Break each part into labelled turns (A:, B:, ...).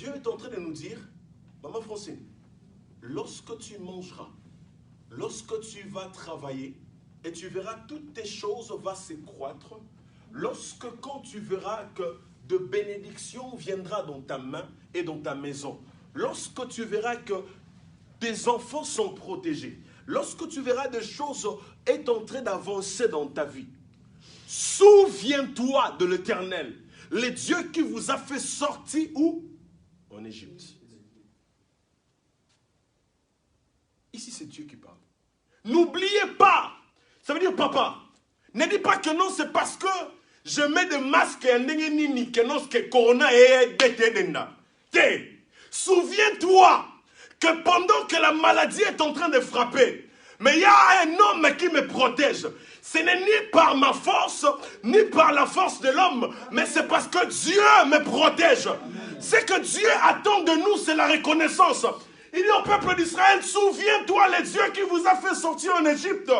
A: Dieu est en train de nous dire, maman Francine, lorsque tu mangeras, lorsque tu vas travailler, et tu verras toutes tes choses vont s'accroître, quand tu verras que de bénédiction viendra dans ta main et dans ta maison, lorsque tu verras que tes enfants sont protégés, lorsque tu verras des choses est en train d'avancer dans ta vie, souviens-toi de l'Éternel, le Dieu qui vous a fait sortir où? En Égypte. Ici, c'est Dieu qui parle. N'oubliez pas, ça veut dire papa, ne dis pas que non, c'est parce que je mets des masques et que non, que Corona est détenu. Souviens-toi que pendant que la maladie est en train de frapper, mais il y a un homme qui me protège. Ce n'est ni par ma force, ni par la force de l'homme, mais c'est parce que Dieu me protège. Ce que Dieu attend de nous, c'est la reconnaissance. Il dit au peuple d'Israël, souviens-toi le Dieu qui vous a fait sortir en Égypte.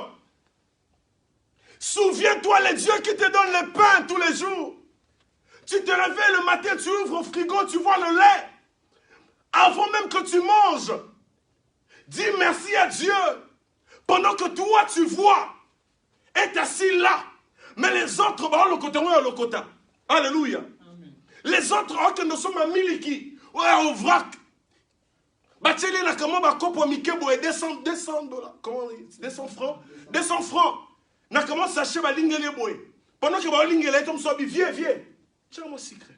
A: Souviens-toi le Dieu qui te donne le pain tous les jours. Tu te réveilles le matin, tu ouvres au frigo, tu vois le lait. Avant même que tu manges, dis merci à Dieu. Pendant que toi tu vois, est assis là. Mais les autres, le côté. Alléluia. Amen. Les autres, que nous sommes à Miliki, au vrac. Bacheli na comment ba kopo mikebo et 200 dollars. Comment 200 francs? 200 francs. Na comment sachet ba lingele boy. Pendant que ba lingele tom so bi viens. Tiens mon secret.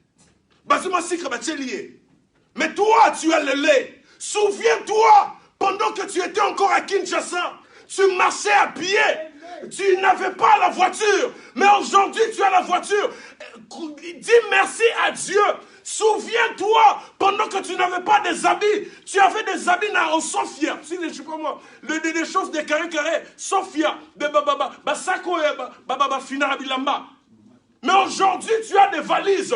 A: Basi mon secret bacheli. Mais toi tu as le lait. Souviens-toi pendant que tu étais encore à Kinshasa, tu marchais à pied. Tu n'avais pas la voiture, mais aujourd'hui tu as la voiture. Dis merci à Dieu. Souviens-toi, pendant que tu n'avais pas des habits, tu avais des habits en Sofia. Si je ne sais pas moi, des choses de carré, Sofia, de Basako et Finarabilamba. Mais aujourd'hui tu as des valises.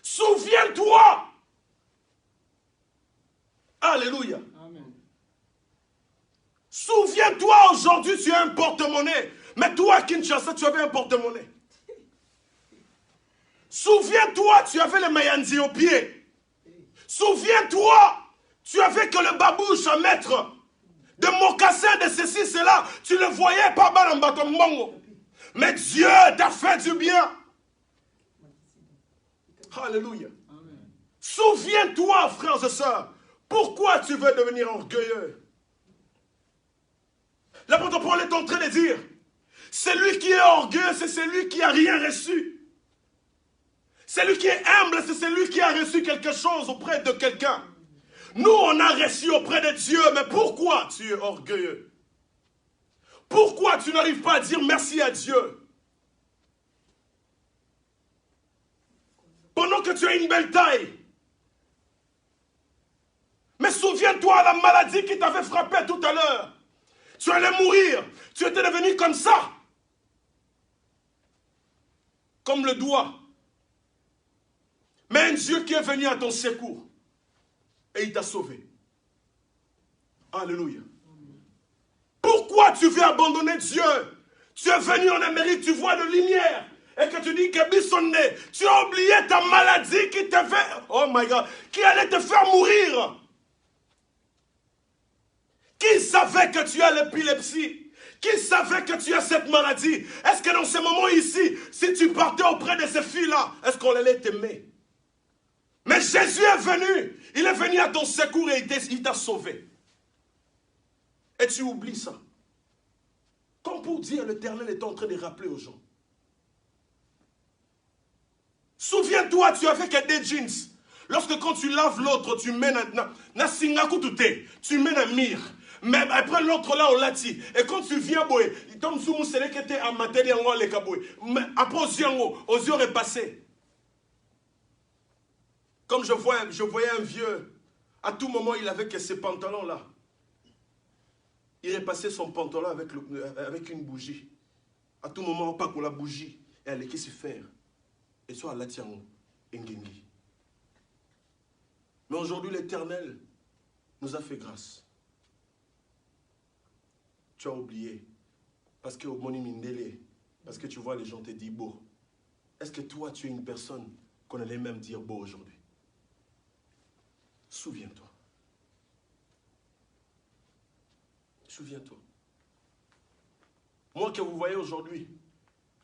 A: Souviens-toi. Alléluia. Amen. Souviens-toi, aujourd'hui tu as un porte-monnaie. Mais toi, à Kinshasa, tu avais un porte-monnaie. Souviens-toi, tu avais les Mayanzi au pied. Souviens-toi, tu avais que le babouche à mettre. De mocassins, de ceci, cela. Tu le voyais pas mal en bâton mongo. Mais Dieu t'a fait du bien. Alléluia. Souviens-toi, frères et sœurs, pourquoi tu veux devenir orgueilleux? L'apôtre Paul est en train de dire, celui qui est orgueilleux, c'est celui qui n'a rien reçu. Celui qui est humble, c'est celui qui a reçu quelque chose auprès de quelqu'un. Nous, on a reçu auprès de Dieu, mais pourquoi tu es orgueilleux? Pourquoi tu n'arrives pas à dire merci à Dieu? Pendant que tu as une belle taille. Mais souviens-toi la maladie qui t'avait frappé tout à l'heure. Tu allais mourir. Tu étais devenu comme ça. Comme le doigt. Mais un Dieu qui est venu à ton secours. Et il t'a sauvé. Alléluia. Pourquoi tu veux abandonner Dieu? Tu es venu en Amérique, tu vois de lumière. Et que tu dis que Bissonné, tu as oublié ta maladie qui te fait, oh my God, qui allait te faire mourir. Qui savait que tu as l'épilepsie? Qui savait que tu as cette maladie? Est-ce que dans ce moment ici, si tu partais auprès de ces filles-là, est-ce qu'on allait t'aimer? Mais Jésus est venu. Il est venu à ton secours et il t'a sauvé. Et tu oublies ça. Comme pour dire, l'Éternel est en train de rappeler aux gens. Souviens-toi, tu avais que des jeans. Lorsque quand tu laves l'autre, tu mets na singakutute, tu mets na mire. Mais après l'autre là, on l'a dit. Et quand tu viens, boy, comme si vous savez que tu es à matérie en les kaboué. Mais après aux yeux repassés. Comme je voyais un vieux, à tout moment, il avait que ces pantalons-là. Il repassait son pantalon avec une bougie. À tout moment, on part pour la bougie. Et elle allait se faire. Et soit à la tiango, engengi. Mais aujourd'hui, l'Éternel nous a fait grâce. Tu as oublié. Parce que au Moni Mindele, parce que tu vois, les gens te disent beau. Est-ce que toi, tu es une personne qu'on allait même dire beau aujourd'hui? Souviens-toi. Souviens-toi. Moi que vous voyez aujourd'hui,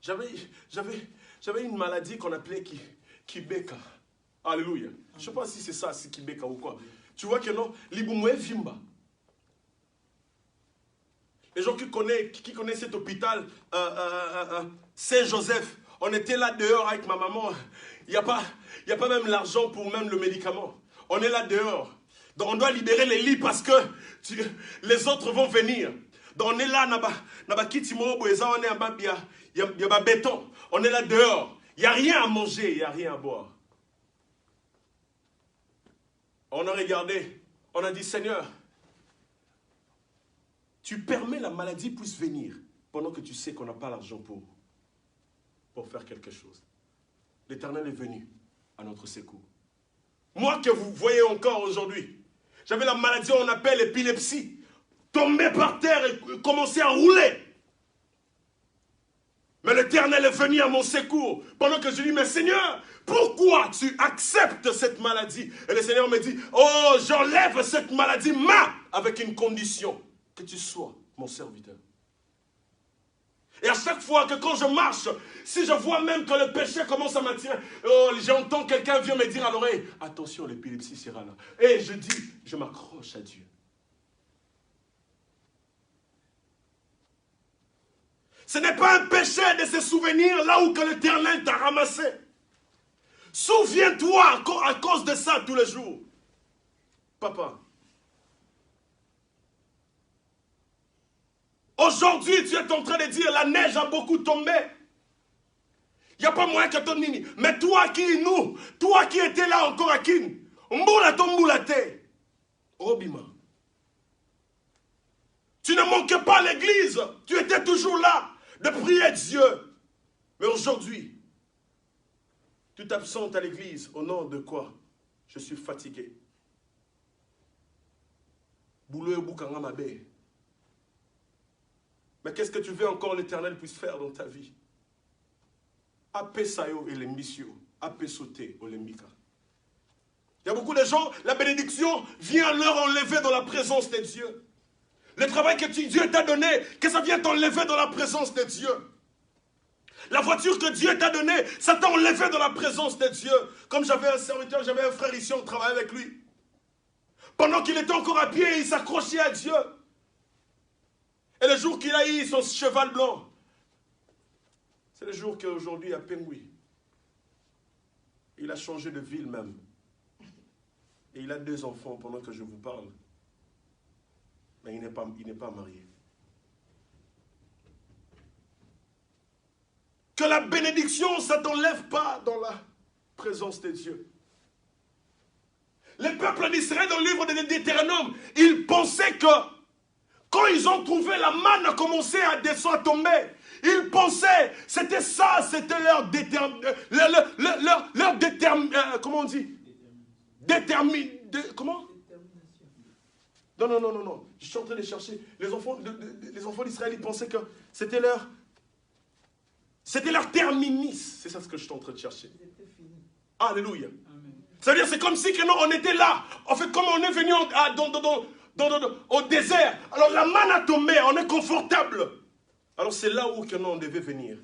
A: j'avais une maladie qu'on appelait Kibeka. Alléluia. Je ne sais pas si c'est ça, c'est Kibeka ou quoi. Tu vois que non, Liboumoué Vimba. Les gens qui connaissent cet hôpital, Saint-Joseph, on était là dehors avec ma maman. Il n'y a pas même l'argent pour même le médicament. On est là dehors. Donc on doit libérer les lits parce que les autres vont venir. Donc on est là, il y a béton. On est là dehors. Il n'y a rien à manger, il n'y a rien à boire. On a regardé, on a dit, Seigneur, tu permets la maladie puisse venir pendant que tu sais qu'on n'a pas l'argent pour faire quelque chose. L'Éternel est venu à notre secours. Moi que vous voyez encore aujourd'hui, j'avais la maladie qu'on appelle l'épilepsie. Tomber par terre et commencer à rouler. Mais l'Éternel est venu à mon secours. Pendant que je dis, mais Seigneur, pourquoi tu acceptes cette maladie? Et le Seigneur me dit, oh, j'enlève cette maladie, mais avec une condition, que tu sois mon serviteur. Et à chaque fois que quand je marche, si je vois même que le péché commence à m'attirer, oh, j'entends quelqu'un vient me dire à l'oreille, attention, l'épilepsie sera là. Et je dis, je m'accroche à Dieu. Ce n'est pas un péché de se souvenir là où que l'Éternel t'a ramassé. Souviens-toi à cause de ça tous les jours. Papa. Aujourd'hui, tu es en train de dire la neige a beaucoup tombé. Il n'y a pas moyen que ton nini. Mais toi qui étais là encore à Kin, mboula ton mboulate. Obima. Tu ne manquais pas à l'église. Tu étais toujours là de prier Dieu. Mais aujourd'hui, tu t'absentes à l'église. Au nom de quoi? Je suis fatigué. Boulot boukanga mabé. Mais qu'est-ce que tu veux encore l'Éternel puisse faire dans ta vie? Apé sayo et les missions. Apé sauter au lembika. Il y a beaucoup de gens, la bénédiction vient leur enlever dans la présence de Dieu. Le travail que Dieu t'a donné, que ça vient t'enlever dans la présence de Dieu. La voiture que Dieu t'a donnée, ça t'a enlevé dans la présence de Dieu. Comme j'avais un serviteur, j'avais un frère ici, on travaillait avec lui. Pendant qu'il était encore à pied, il s'accrochait à Dieu. Et le jour qu'il a eu son cheval blanc, c'est le jour qu'aujourd'hui à Pengui, il a changé de ville même. Et il a 2 enfants pendant que je vous parle. Mais il n'est pas marié. Que la bénédiction, ça ne t'enlève pas dans la présence de Dieu. Les peuples d'Israël dans le livre de Deutéronome, ils pensaient que quand ils ont trouvé la manne a commencé à descendre, à tomber, ils pensaient, c'était ça, c'était leur comment on dit? Comment? Non. Je suis en train de chercher. Les enfants d'Israël, ils pensaient que c'était leur terminus. C'est ça ce que je suis en train de chercher. Alléluia. C'est-à-dire, c'est comme si que non, on était là. En fait, comme on est venu au désert. Alors la manne a tombé, on est confortable. Alors c'est là où que non, on devait venir.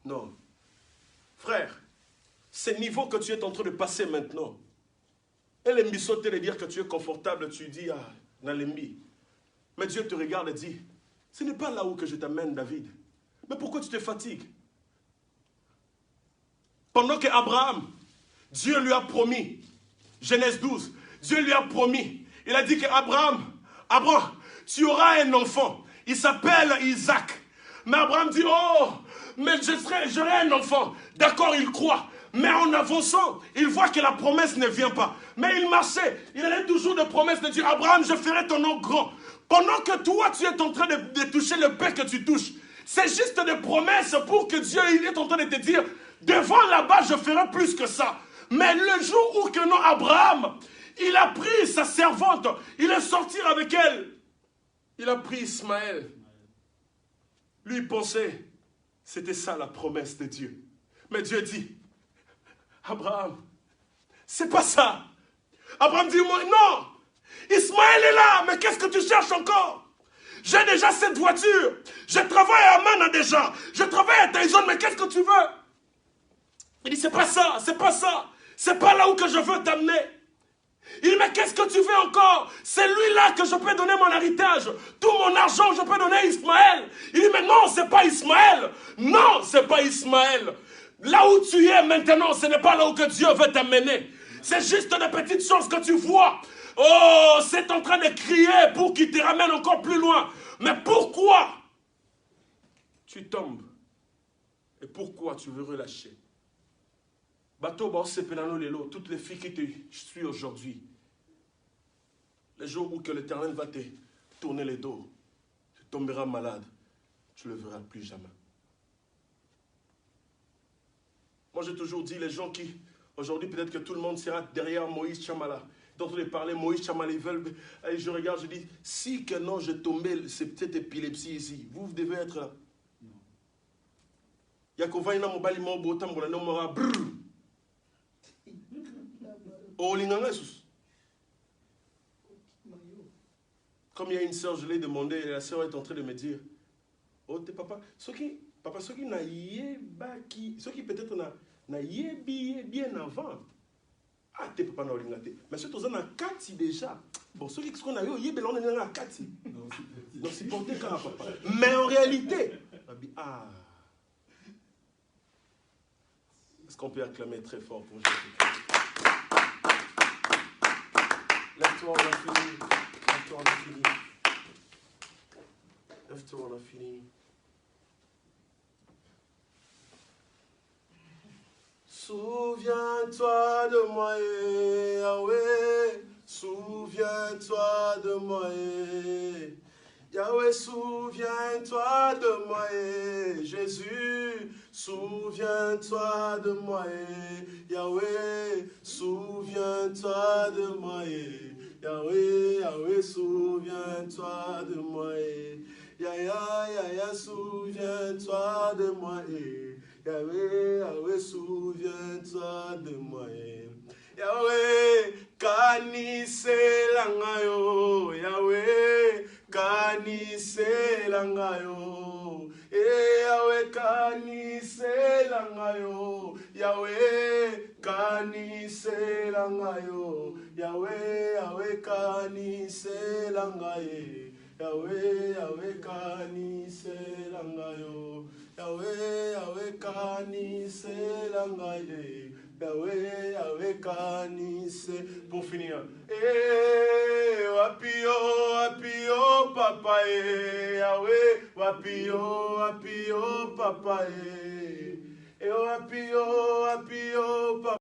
A: Non. Frère, ce niveau que tu es en train de passer maintenant, et les missotes de dire que tu es confortable, tu dis, ah, Nalembi. Mais Dieu te regarde et dit, ce n'est pas là où que je t'amène, David. Mais pourquoi tu te fatigues? Pendant qu'Abraham, Dieu lui a promis, Genèse 12, Dieu lui a promis, il a dit qu'Abraham, tu auras un enfant, il s'appelle Isaac. Mais Abraham dit, oh, mais j'aurai un enfant. D'accord, il croit. Mais en avançant, il voit que la promesse ne vient pas. Mais il marchait, il avait toujours des promesses de dire, Abraham, je ferai ton nom grand. Pendant que toi, tu es en train de toucher le pain que tu touches, c'est juste des promesses pour que Dieu il est en train de te dire, devant là-bas, je ferai plus que ça. Mais le jour où que non, Abraham, il a pris sa servante, il est sorti avec elle. Il a pris Ismaël. Lui, il pensait, c'était ça la promesse de Dieu. Mais Dieu dit, Abraham, c'est pas ça. Abraham dit, moi, non. Ismaël est là, mais qu'est-ce que tu cherches encore? J'ai déjà cette voiture. Je travaille à Amana déjà. Je travaille à Tyson, mais qu'est-ce que tu veux? Il dit, c'est pas ça, c'est pas ça. C'est pas là où que je veux t'amener. Il dit, mais qu'est-ce que tu veux encore? C'est lui-là que je peux donner mon héritage. Tout mon argent, je peux donner à Ismaël. Il dit, mais non, c'est pas Ismaël. Non, c'est pas Ismaël. Là où tu es maintenant, ce n'est pas là où que Dieu veut t'amener. C'est juste des petites choses que tu vois. Oh, c'est en train de crier pour qu'il te ramène encore plus loin. Mais pourquoi tu tombes? Et pourquoi tu veux relâcher? Bateau, toutes les filles qui te suivent aujourd'hui, les jours où que l'Éternel va te tourner les dos, tu tomberas malade, tu ne le verras plus jamais. Moi, j'ai toujours dit, les gens qui, aujourd'hui, peut-être que tout le monde sera derrière Moïse Chamala, dont on est parlé, Moïse Chamala, ils veulent, et je regarde, je dis, si que non, je tombais, c'est peut-être épilepsie ici, vous devez être là. Yakovaina mobali mo botam bola no mora brr. Comme il y a une sœur, je l'ai demandé, et la sœur est en train de me dire, oh, t'es papa, ceux qui n'a yebaki, ceux qui peut-être n'a yebi bien avant. Ah, t'es papa n'a olingate. Mais ceux qui ont un kati déjà. Bon, ceux qui ont un yebé, on a un kati. Donc c'est porté quand papa. Mais en réalité, ah. Est-ce qu'on peut acclamer très fort pour Jésus-Christ? Lève-toi, on a fini. Lève-toi, on a fini. Lève-toi, on a fini. Souviens-toi de moi, Yahweh. Souviens-toi de moi, Yahweh. Souviens-toi de moi, Jésus. Souviens-toi de moi, Yahweh. Souviens-toi de moi, Yahweh. Yahweh, souviens-toi de moi, Yahweh. Souviens-toi de moi, Yahweh. Yahweh, souviens-toi de moi, Yahweh. Kaniselangayo, Yahweh. Kaniselangayo, Yahweh. Kaniselangayo, Yahweh. Kaniselangayo, Yahweh. Yahweh, kaniselangaye, Yahweh. Yahweh, kaniselangayo, Yahweh. Yahweh, kaniselangaye, Yahweh. Yahweh, kanise. Pour finir. Wapio, wapio, papa, Yahweh. Wapio, wapio, papa, wapio, wapio, papa.